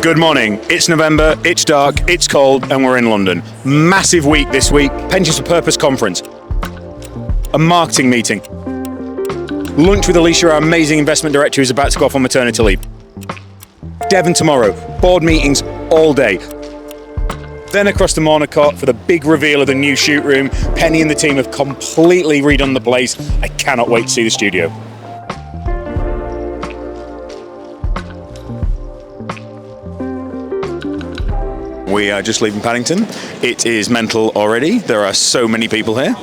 Good morning. It's November, it's dark, it's cold, and we're in London. Massive week this week. Pensions for Purpose conference. A marketing meeting. Lunch with Alicia, our amazing investment director who's about to go off on maternity leave. Devon tomorrow. Board meetings all day. Then across to Monaco for the big reveal of the new shoot room. Penny and the team have completely redone the place. I cannot wait to see the studio. We are just leaving Paddington. It is mental already. There are so many people here.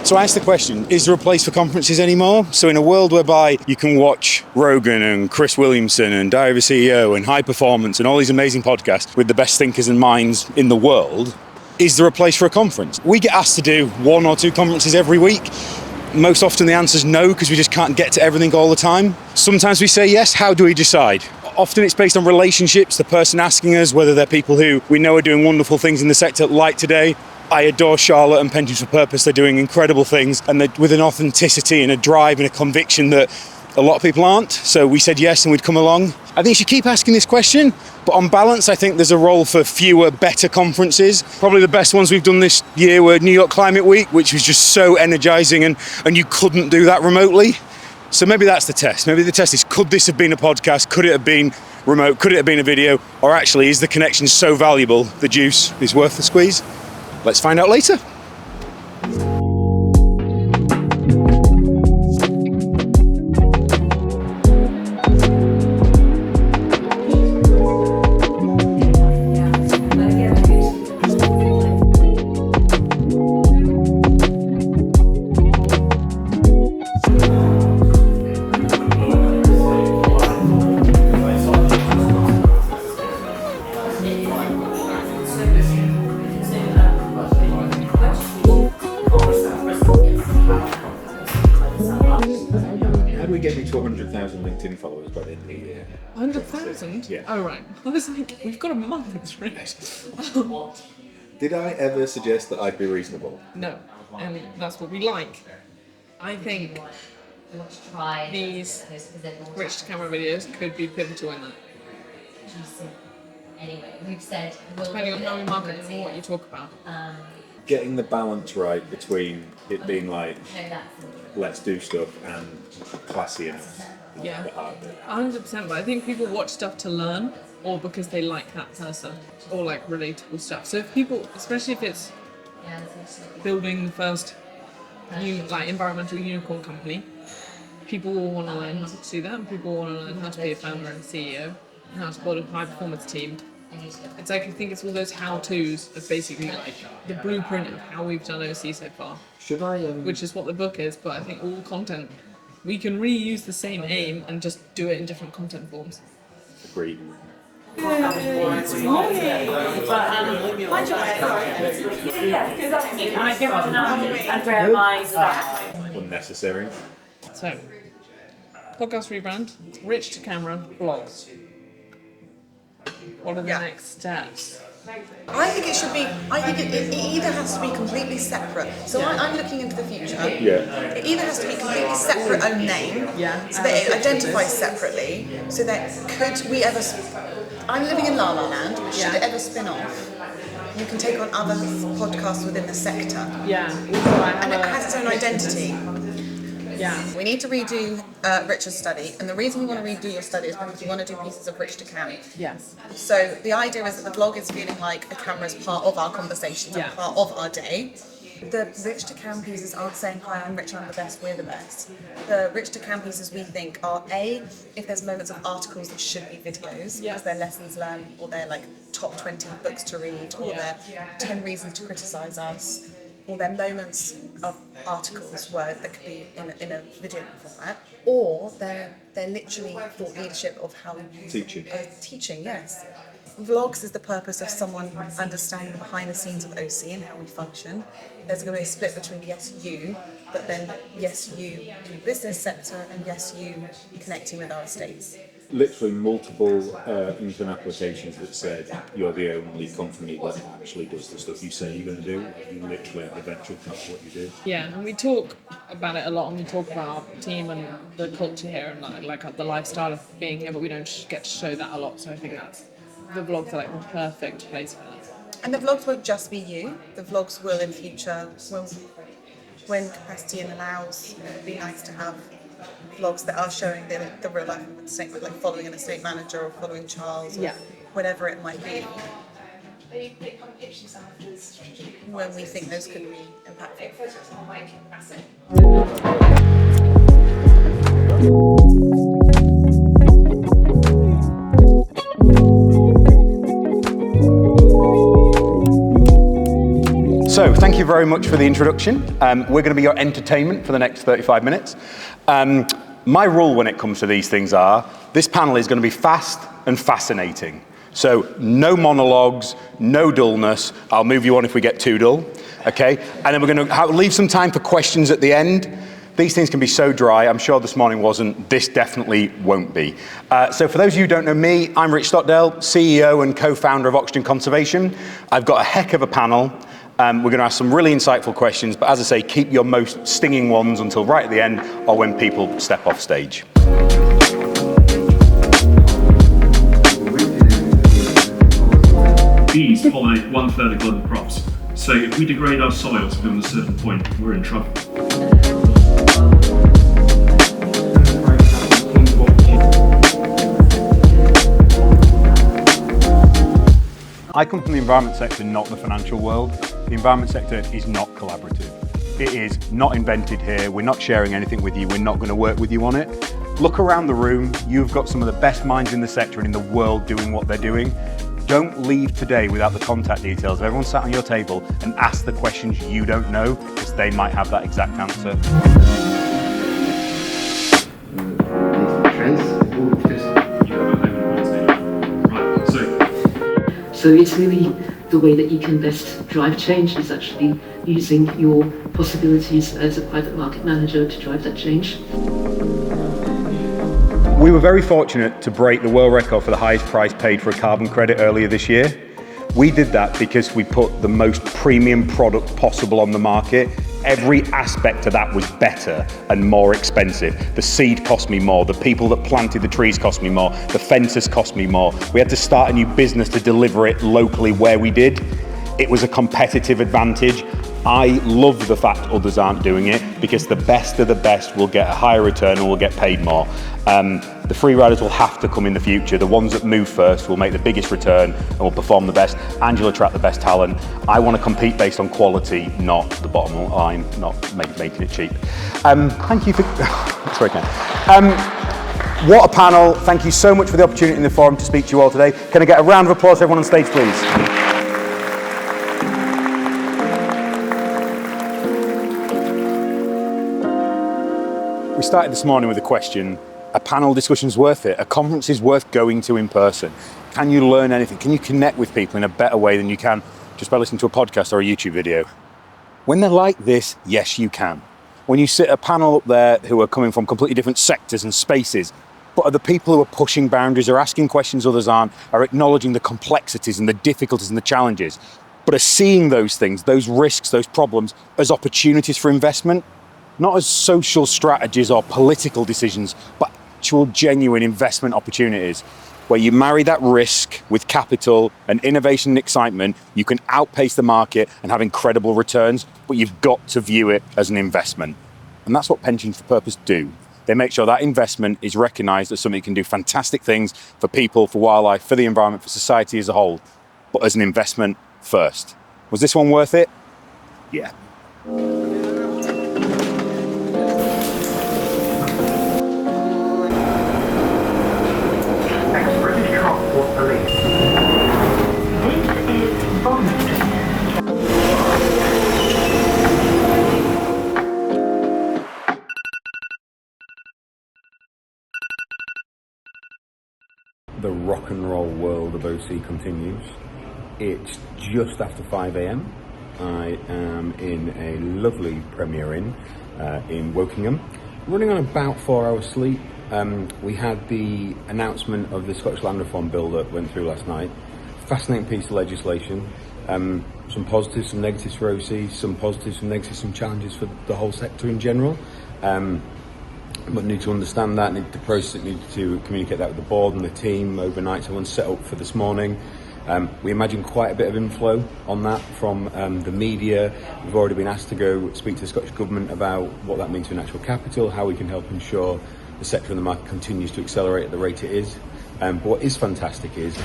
So I asked the question, is there a place for conferences anymore? So in a world whereby you can watch Rogan and Chris Williamson and Diary of a CEO and High Performance and all these amazing podcasts with the best thinkers and minds in the world, is there a place for a conference? We get asked to do 1 or 2 conferences every week. Most often the answer is no, because we just can't get to everything all the time. Sometimes we say yes. How do we decide? Often it's based on relationships, the person asking us, whether they're people who we know are doing wonderful things in the sector, like today. I adore Charlotte and Pensions for Purpose. They're doing incredible things, and they're with an authenticity and a drive and a conviction that a lot of people aren't. So we said yes and we'd come along. I think you should keep asking this question, but on balance, I think there's a role for fewer, better conferences. Probably the best ones we've done this year were New York Climate Week, which was just so energizing, and you couldn't do that remotely. So maybe that's the test. Maybe the test is, could this have been a podcast? Could it have been remote? Could it have been a video? Or actually, is the connection so valuable, the juice is worth the squeeze? Let's find out later. Get me to 100,000 LinkedIn followers by the end of the year. 100,000? Yeah. Oh, right. I was like, we've got a month, right? Did I ever suggest that I'd be reasonable? No, and that's what we like. I think these rich to camera videos could be pivotal in that. Anyway, we've said Depending on how we market it and what you talk about. Getting the balance right between it being like, let's do stuff, and classy enough. Yeah, 100%. But I think people watch stuff to learn, or because they like that person, or like relatable stuff. So if people, especially if it's building the first environmental unicorn company, people will want to learn how to do that, and people want to learn how to be a founder and a CEO, and how to build a high performance team. It's like, I think it's all those how-tos of basically like the blueprint of how we've done OC so far. Should I? Which is what the book is, but I think all content, we can reuse the same aim and just do it in different content forms. Agreed. Unnecessary. So, podcast rebrand, rich to camera, vlogs. What are the next steps? I think it should be, it either has to be completely separate. So I'm looking into the future. Yeah. It either has to be completely separate own name, so that it identifies separately, so that could we ever, I'm living in La La Land, but should it ever spin off, you can take on other podcasts within the sector. Yeah. And it has its own identity. Yeah. We need to redo Richard's study, and the reason we want to redo your study is because we want to do pieces of Rich to Cam. Yes. So the idea is that the vlog is feeling like a camera is part of our conversations and part of our day. The Rich to Cam pieces aren't saying, hi, I'm Rich, I'm the best, we're the best. The Rich to Cam pieces we think are if there's moments of articles that should be videos, because they're lessons learned, or they're like top 20 books to read, or they're 10 reasons to criticise us, or they're moments of articles where that could be in a video format, or they're literally thought leadership of how teaching, yes. Vlogs is the purpose of someone understanding the behind the scenes of OC and how we function. There's going to be a split between yes you, but then yes you in the business sector and yes you connecting with our estates. literally multiple LinkedIn applications that said you're the only company that actually does the stuff you say you're going to do. Like, you literally have the venture that's what you do. Yeah, and we talk about it a lot, and we talk about our team and the culture here, and like the lifestyle of being here, but we don't get to show that a lot. So I think that's the vlogs are like the perfect place for that. And the vlogs won't just be you. The vlogs will in future, when capacity allows, it would be nice to have vlogs that are showing the real life of an estate, like following an estate manager or following Charles or whatever it might be. When we think those could be impactful. So, thank you very much for the introduction. We're going to be your entertainment for the next 35 minutes. My rule when it comes to these things are, this panel is going to be fast and fascinating. So, no monologues, no dullness. I'll move you on if we get too dull, okay? And then we're going to leave some time for questions at the end. These things can be so dry. I'm sure this morning wasn't. This definitely won't be. So for those of you who don't know me, I'm Rich Stockdale, CEO and co-founder of Oxygen Conservation. I've got a heck of a panel. We're going to ask some really insightful questions, but as I say, keep your most stinging ones until right at the end or when people step off stage. Bees pollinate 1/3 of global crops, so if we degrade our soils beyond a certain point, we're in trouble. I come from the environment sector, not the financial world. The environment sector is not collaborative. It is not invented here. We're not sharing anything with you. We're not going to work with you on it. Look around the room. You've got some of the best minds in the sector and in the world doing what they're doing. Don't leave today without the contact details of everyone sat on your table and ask the questions you don't know, because they might have that exact answer. So it's really the way that you can best drive change is actually using your possibilities as a private market manager to drive that change. We were very fortunate to break the world record for the highest price paid for a carbon credit earlier this year. We did that because we put the most premium product possible on the market. Every aspect of that was better and more expensive. The seed cost me more, the people that planted the trees cost me more, the fences cost me more. We had to start a new business to deliver it locally where we did. It was a competitive advantage. I love the fact others aren't doing it, because the best of the best will get a higher return and will get paid more. The free riders will have to come in the future. The ones that move first will make the biggest return and will perform the best, and you'll attract the best talent. I want to compete based on quality, not the bottom line, not making it cheap. Thank you for... Sorry, Ken. What a panel. Thank you so much for the opportunity in the forum to speak to you all today. Can I get a round of applause for everyone on stage, please? We started this morning with a question. A panel discussion is worth it. A conference is worth going to in person. Can you learn anything? Can you connect with people in a better way than you can just by listening to a podcast or a YouTube video? When they're like this, yes, you can. When you sit a panel up there who are coming from completely different sectors and spaces, but are the people who are pushing boundaries, are asking questions others aren't, are acknowledging the complexities and the difficulties and the challenges, but are seeing those things, those risks, those problems as opportunities for investment, not as social strategies or political decisions, but actual genuine investment opportunities where you marry that risk with capital and innovation and excitement. You can outpace the market and have incredible returns, but you've got to view it as an investment. And that's what Pensions for Purpose do. They make sure that investment is recognized as something that can do fantastic things for people, for wildlife, for the environment, for society as a whole, but as an investment first. Was this one worth it? Yeah. The rock and roll world of OC continues. It's just after 5 a.m. I am in a lovely Premier Inn in Wokingham, running on about 4 hours sleep, We had the announcement of the Scottish Land Reform Bill that went through last night. Fascinating piece of legislation. Some positives, some negatives for OC, some positives, some negatives, some challenges for the whole sector in general. But need to understand that, need to process it, need to communicate that with the board and the team overnight. So everyone's set up for this morning. We imagine quite a bit of inflow on that from the media. We've already been asked to go speak to the Scottish Government about what that means for natural capital, how we can help ensure the sector and the market continues to accelerate at the rate it is. But what is fantastic is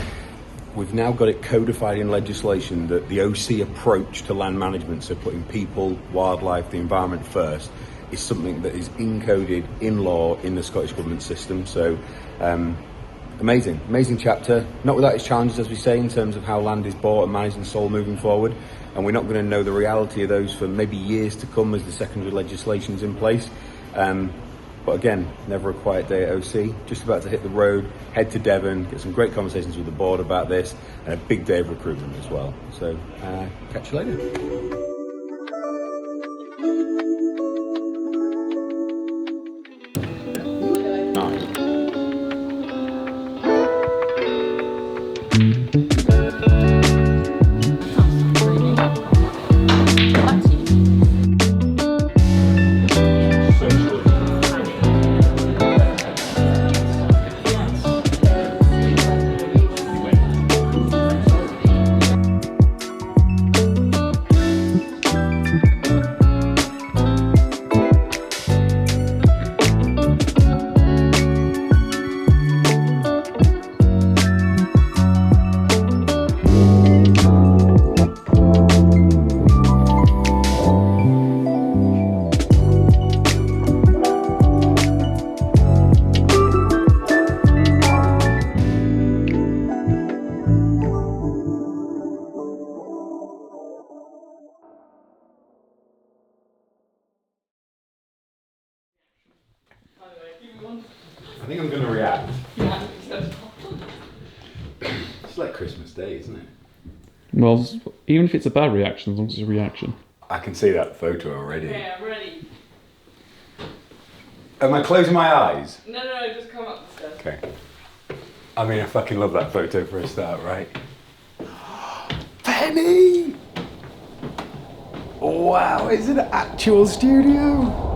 we've now got it codified in legislation that the OC approach to land management, so putting people, wildlife, the environment first, is something that is encoded in law in the Scottish Government system. So amazing chapter, not without its challenges, as we say, in terms of how land is bought and managed and sold moving forward, and we're not going to know the reality of those for maybe years to come as the secondary legislation is in place. But again, never a quiet day at OC, just about to hit the road, head to Devon, get some great conversations with the board about this, and a big day of recruitment as well. So catch you later. I think I'm going to react. Yeah. It's like Christmas Day, isn't it? Well, even if it's a bad reaction, as long as it's a reaction. I can see that photo already. Okay, I'm ready. Am I closing my eyes? No, just come up the stairs. Okay. I mean, I fucking love that photo for a start, right? Penny! Wow, is it an actual studio?